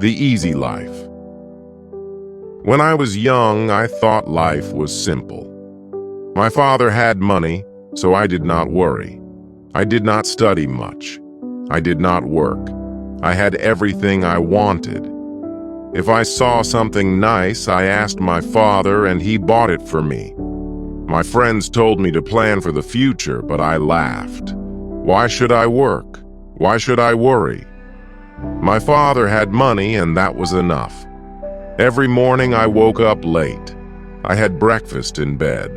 The easy life. When I was young, I thought life was simple. My father had money, so I did not worry. I did not study much. I did not work. I had everything I wanted. If I saw something nice, I asked my father and he bought it for me. My friends told me to plan for the future, but I laughed. Why should I work? Why should I worry? My father had money and that was enough. Every morning I woke up late. I had breakfast in bed.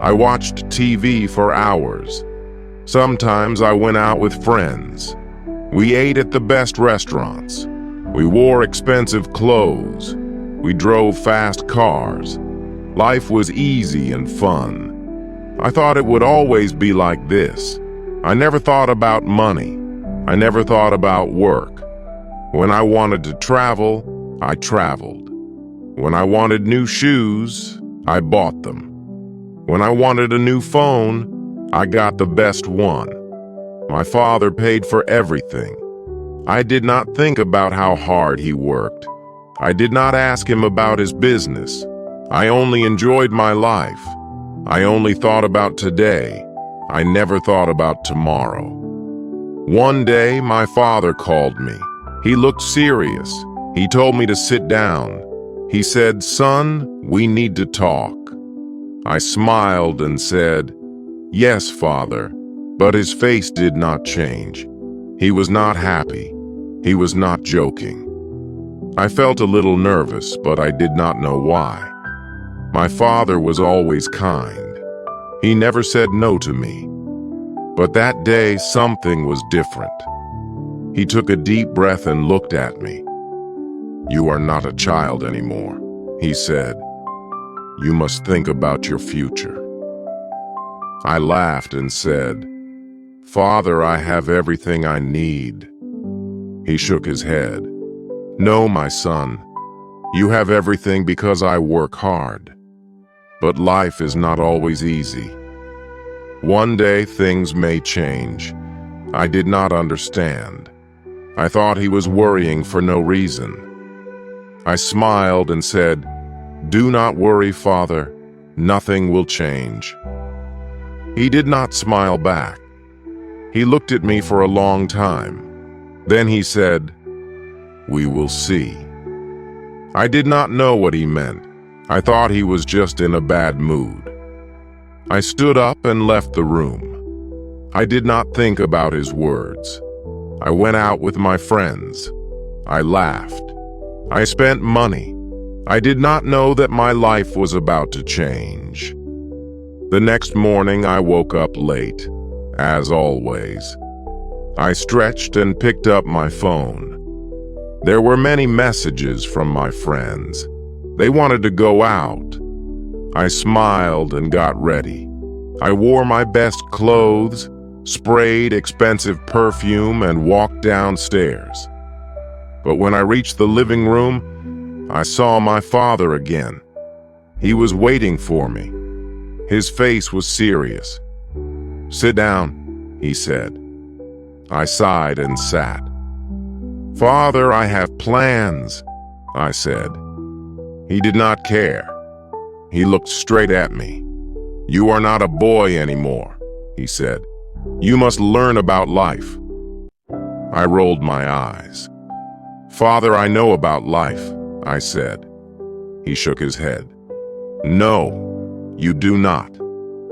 I watched TV for hours. Sometimes I went out with friends. We ate at the best restaurants. We wore expensive clothes. We drove fast cars. Life was easy and fun. I thought it would always be like this. I never thought about money. I never thought about work. When I wanted to travel, I traveled. When I wanted new shoes, I bought them. When I wanted a new phone, I got the best one. My father paid for everything. I did not think about how hard he worked. I did not ask him about his business. I only enjoyed my life. I only thought about today. I never thought about tomorrow. One day, my father called me. He looked serious. He told me to sit down. He said, "Son, we need to talk." I smiled and said, "Yes, Father," but his face did not change. He was not happy. He was not joking. I felt a little nervous, but I did not know why. My father was always kind. He never said no to me. But that day, something was different. He took a deep breath and looked at me. "You are not a child anymore," he said. "You must think about your future." I laughed and said, "Father, I have everything I need." He shook his head. "No, my son. You have everything because I work hard. But life is not always easy. One day things may change. I did not understand. I thought he was worrying for no reason. I smiled and said, "Do not worry, Father. Nothing will change." He did not smile back. He looked at me for a long time. Then he said, "We will see." I did not know what he meant. I thought he was just in a bad mood. I stood up and left the room. I did not think about his words. I went out with my friends. I laughed. I spent money. I did not know that my life was about to change. The next morning I woke up late, as always. I stretched and picked up my phone. There were many messages from my friends. They wanted to go out. I smiled and got ready. I wore my best clothes, sprayed expensive perfume, and walked downstairs. But when I reached the living room, I saw my father again. He was waiting for me. His face was serious. "Sit down," he said. I sighed and sat. "Father, I have plans," I said. He did not care. He looked straight at me. "You are not a boy anymore," he said. "You must learn about life." I rolled my eyes. "Father, I know about life," I said. He shook his head. "No, you do not,"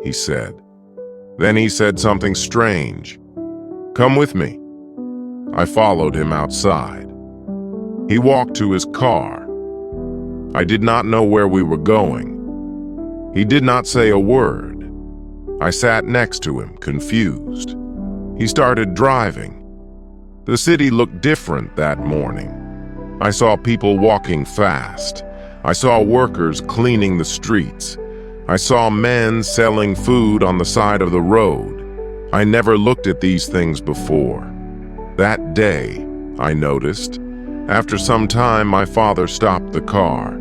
he said. Then he said something strange. "Come with me." I followed him outside. He walked to his car. I did not know where we were going. He did not say a word. I sat next to him, confused. He started driving. The city looked different that morning. I saw people walking fast. I saw workers cleaning the streets. I saw men selling food on the side of the road. I never looked at these things before. That day, I noticed, after some time, my father stopped the car.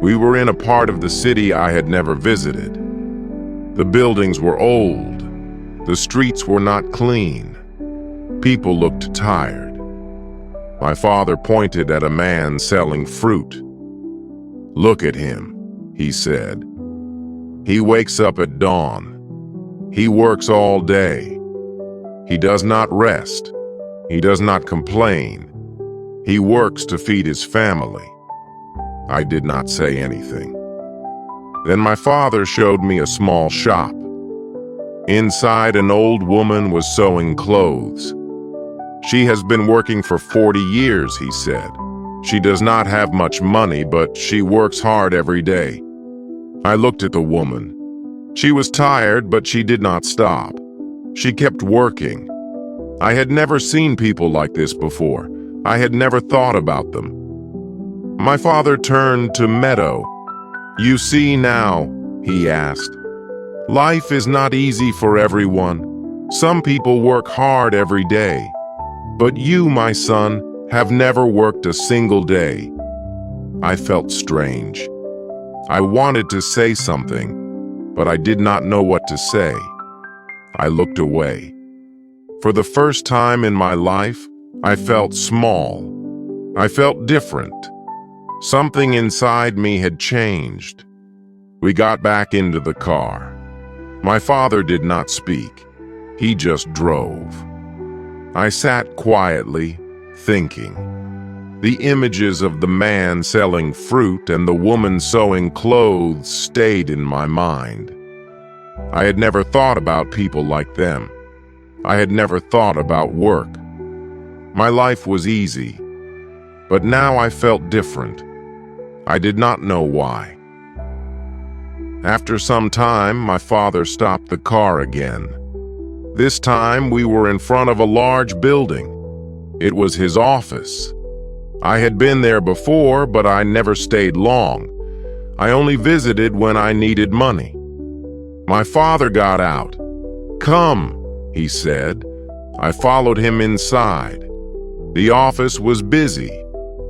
We were in a part of the city I had never visited. The buildings were old. The streets were not clean. People looked tired. My father pointed at a man selling fruit. "Look at him," he said. "He wakes up at dawn. He works all day. He does not rest. He does not complain. He works to feed his family." I did not say anything. Then my father showed me a small shop. Inside, an old woman was sewing clothes. "She has been working for 40 years, he said. "She does not have much money, but she works hard every day." I looked at the woman. She was tired, but she did not stop. She kept working. I had never seen people like this before. I had never thought about them. My father turned to Meadow. "You see now," he asked, "life is not easy for everyone. Some people work hard every day. But you, my son, have never worked a single day." I felt strange. I wanted to say something, but I did not know what to say. I looked away. For the first time in my life, I felt small. I felt different. Something inside me had changed. We got back into the car. My father did not speak. He just drove. I sat quietly, thinking. The images of the man selling fruit and the woman sewing clothes stayed in my mind. I had never thought about people like them. I had never thought about work. My life was easy, but now I felt different. I did not know why. After some time, my father stopped the car again. This time, we were in front of a large building. It was his office. I had been there before, but I never stayed long. I only visited when I needed money. My father got out. "Come," he said. I followed him inside. The office was busy.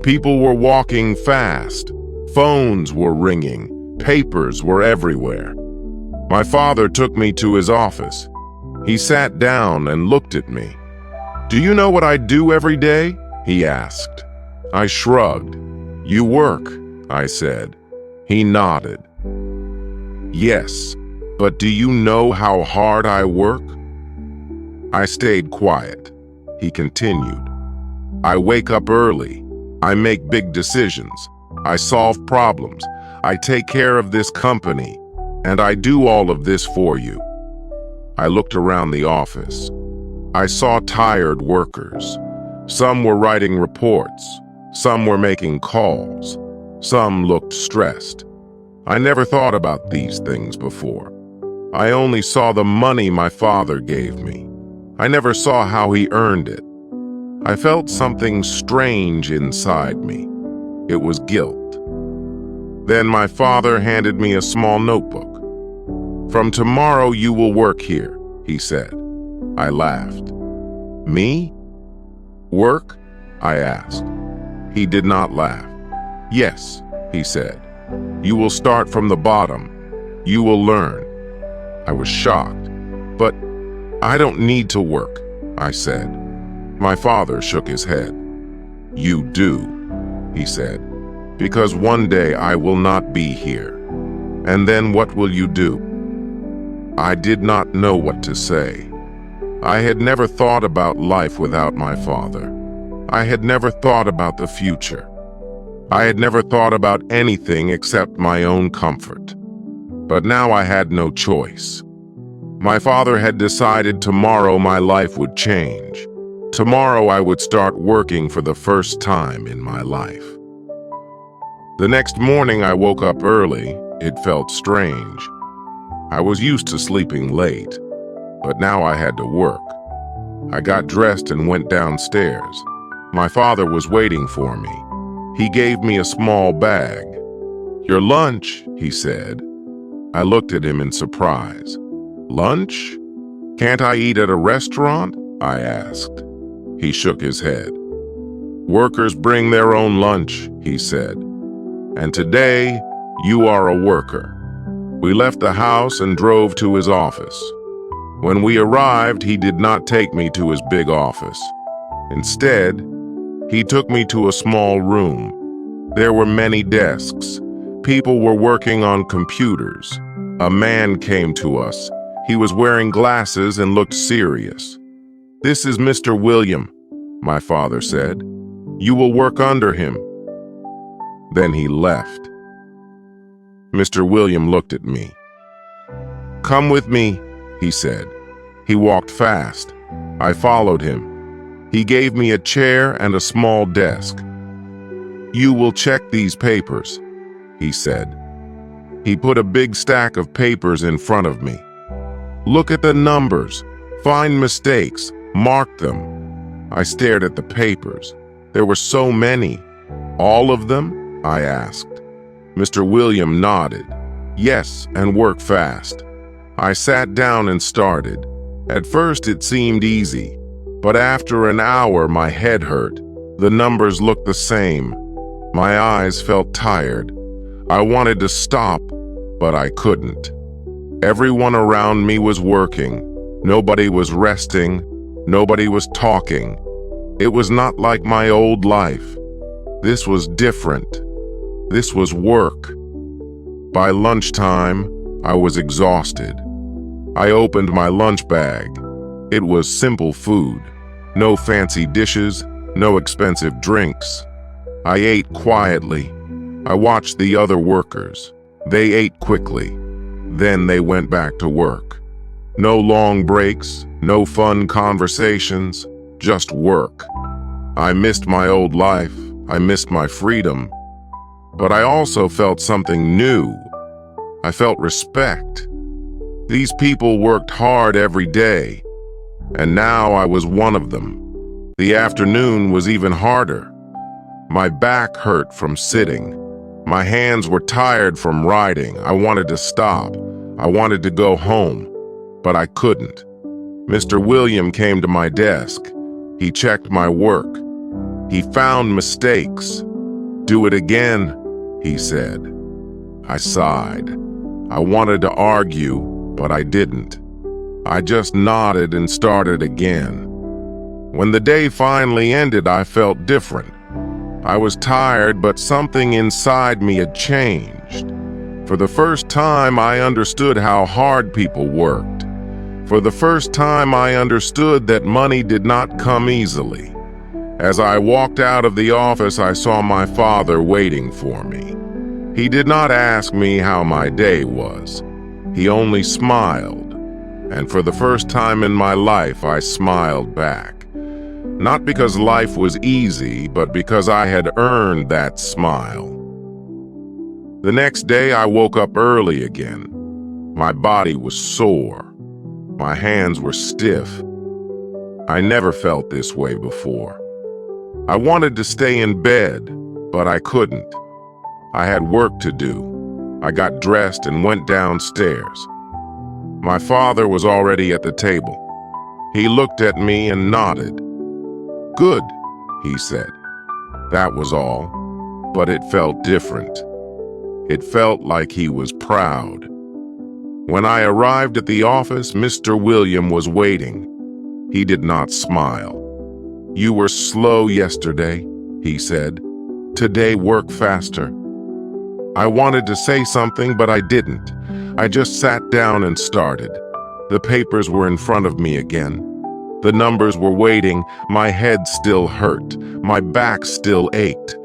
People were walking fast. Phones were ringing. Papers were everywhere. My father took me to his office. He sat down and looked at me. "Do you know what I do every day?" he asked. I shrugged. "You work," I said. He nodded. "Yes, but do you know how hard I work?" I stayed quiet. He continued. "I wake up early. I make big decisions. I solve problems. I take care of this company. And I do all of this for you." I looked around the office. I saw tired workers. Some were writing reports. Some were making calls. Some looked stressed. I never thought about these things before. I only saw the money my father gave me. I never saw how he earned it. I felt something strange inside me. It was guilt. Then my father handed me a small notebook. "From tomorrow you will work here," he said. I laughed. "Me? Work?" I asked. He did not laugh. "Yes," he said. "You will start from the bottom. You will learn." I was shocked. "But I don't need to work," I said. My father shook his head. "You do," he said, "because one day I will not be here. And then what will you do?" I did not know what to say. I had never thought about life without my father. I had never thought about the future. I had never thought about anything except my own comfort. But now I had no choice. My father had decided tomorrow my life would change. Tomorrow I would start working for the first time in my life. The next morning I woke up early. It felt strange. I was used to sleeping late, but now I had to work. I got dressed and went downstairs. My father was waiting for me. He gave me a small bag. "Your lunch," he said. I looked at him in surprise. "Lunch? Can't I eat at a restaurant?" I asked. He shook his head. "Workers bring their own lunch," he said. "And today, you are a worker." We left the house and drove to his office. When we arrived, he did not take me to his big office. Instead, He took me to a small room. There were many desks. People were working on computers. A man came to us. He was wearing glasses and looked serious. "This is Mr. William," my father said. "You will work under him." Then he left. Mr. William looked at me. "Come with me," he said. He walked fast. I followed him. He gave me a chair and a small desk. "You will check these papers," he said. He put a big stack of papers in front of me. "Look at the numbers. Find mistakes. Mark them." I stared at the papers. There were so many. "All of them?" I asked. Mr. William nodded. "Yes, and work fast." I sat down and started. At first it seemed easy, but after an hour my head hurt. The numbers looked the same. My eyes felt tired. I wanted to stop, but I couldn't. Everyone around me was working. Nobody was resting. Nobody was talking. It was not like my old life. This was different. This was work. By lunchtime, I was exhausted. I opened my lunch bag. It was simple food. No fancy dishes, no expensive drinks. I ate quietly. I watched the other workers. They ate quickly. Then they went back to work. No long breaks, no fun conversations, just work. I missed my old life. I missed my freedom. But I also felt something new. I felt respect. These people worked hard every day, and now I was one of them. The afternoon was even harder. My back hurt from sitting. My hands were tired from writing. I wanted to stop. I wanted to go home, but I couldn't. Mr. William came to my desk. He checked my work. He found mistakes. "Do it again," he said. I sighed. I wanted to argue, but I didn't. I just nodded and started again. When the day finally ended, I felt different. I was tired, but something inside me had changed. For the first time, I understood how hard people worked. For the first time, I understood that money did not come easily. As I walked out of the office, I saw my father waiting for me. He did not ask me how my day was. He only smiled. And for the first time in my life, I smiled back. Not because life was easy, but because I had earned that smile. The next day, I woke up early again. My body was sore. My hands were stiff. I never felt this way before. I wanted to stay in bed, but I couldn't. I had work to do. I got dressed and went downstairs. My father was already at the table. He looked at me and nodded. "Good," he said. That was all, but it felt different. It felt like he was proud. When I arrived at the office, Mr. William was waiting. He did not smile. "You were slow yesterday," he said. "Today work faster." I wanted to say something, but I didn't. I just sat down and started. The papers were in front of me again. The numbers were waiting. My head still hurt. My back still ached.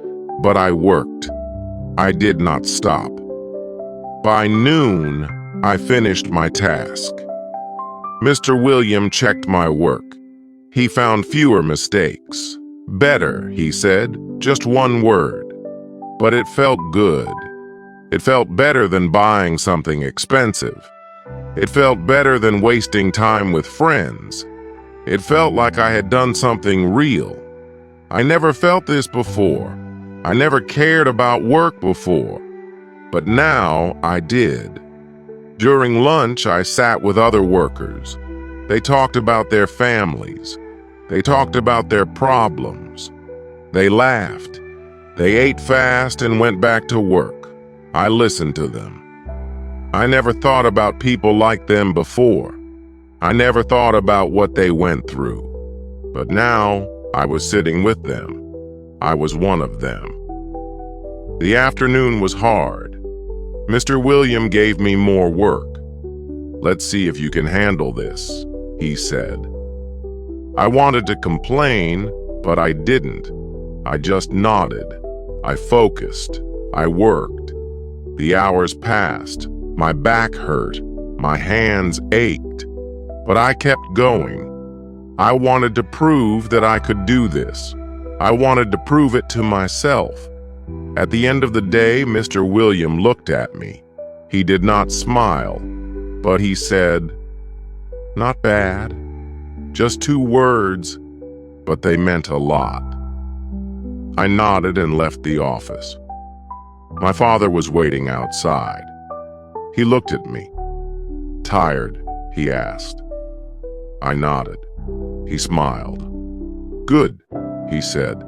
But I worked. I did not stop. By noon, I finished my task. Mr. William checked my work. He found fewer mistakes. "Better," he said, just one word. But it felt good. It felt better than buying something expensive. It felt better than wasting time with friends. It felt like I had done something real. I never felt this before. I never cared about work before. But now I did. During lunch, I sat with other workers. They talked about their families. They talked about their problems. They laughed. They ate fast and went back to work. I listened to them. I never thought about people like them before. I never thought about what they went through. But now I was sitting with them. I was one of them. The afternoon was hard. Mr. William gave me more work. "Let's see if you can handle this," he said. I wanted to complain, but I didn't. I just nodded. I focused. I worked. The hours passed. My back hurt. My hands ached. But I kept going. I wanted to prove that I could do this. I wanted to prove it to myself. At the end of the day, Mr. William looked at me. He did not smile, but he said, "Not bad." Just 2 words, but they meant a lot. I nodded and left the office. My father was waiting outside. He looked at me. "Tired?" he asked. I nodded. He smiled. "Good," he said.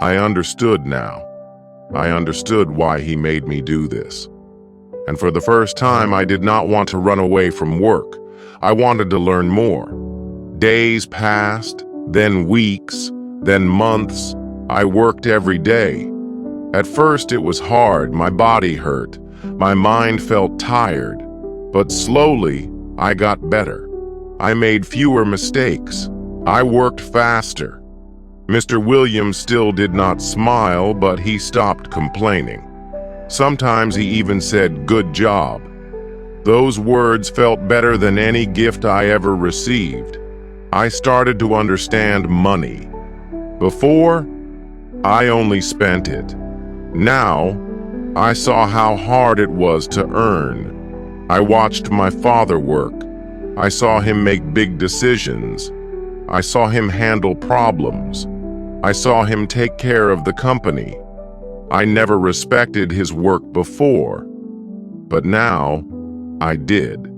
I understood now. I understood why he made me do this. And for the first time, I did not want to run away from work. I wanted to learn more. Days passed, then weeks, then months. I worked every day. At first, it was hard. My body hurt. My mind felt tired. But slowly, I got better. I made fewer mistakes. I worked faster. Mr. Williams still did not smile, but he stopped complaining. Sometimes he even said, "Good job." Those words felt better than any gift I ever received. I started to understand money. Before, I only spent it. Now, I saw how hard it was to earn. I watched my father work. I saw him make big decisions. I saw him handle problems. I saw him take care of the company. I never respected his work before, but now I did.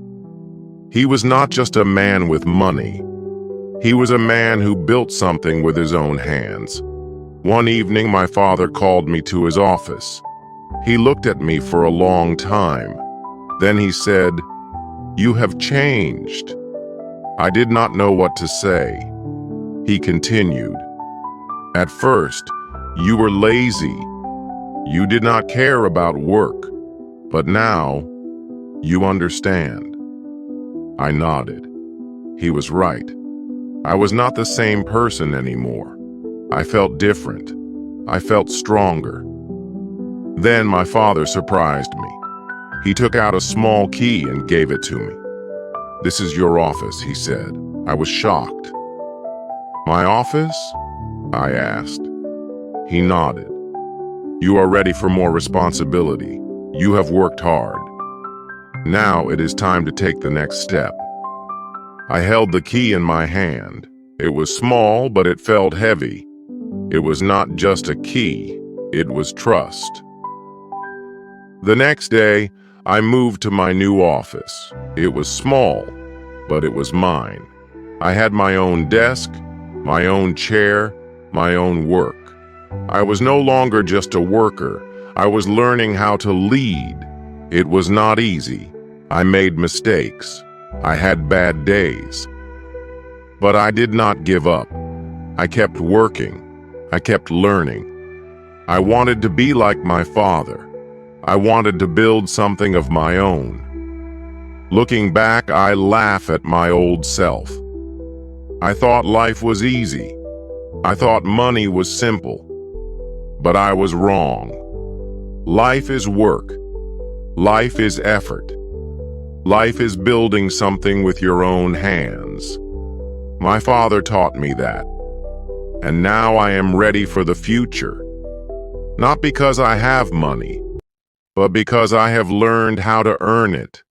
He was not just a man with money. He was a man who built something with his own hands. One evening, my father called me to his office. He looked at me for a long time. Then he said, "You have changed." I did not know what to say. He continued, "At first, you were lazy. You did not care about work. But now, you understand." I nodded. He was right. I was not the same person anymore. I felt different. I felt stronger. Then my father surprised me. He took out a small key and gave it to me. "This is your office," he said. I was shocked. "My office?" I asked. He nodded. "You are ready for more responsibility. You have worked hard. Now it is time to take the next step." I held the key in my hand. It was small, but it felt heavy. It was not just a key, it was trust. The next day, I moved to my new office. It was small, but it was mine. I had my own desk, my own chair, my own work. I was no longer just a worker. I was learning how to lead. It was not easy. I made mistakes. I had bad days. But I did not give up. I kept working. I kept learning. I wanted to be like my father. I wanted to build something of my own. Looking back, I laugh at my old self. I thought life was easy. I thought money was simple. But I was wrong. Life is work. Life is effort. Life is building something with your own hands. My father taught me that. And now I am ready for the future. Not because I have money, but because I have learned how to earn it.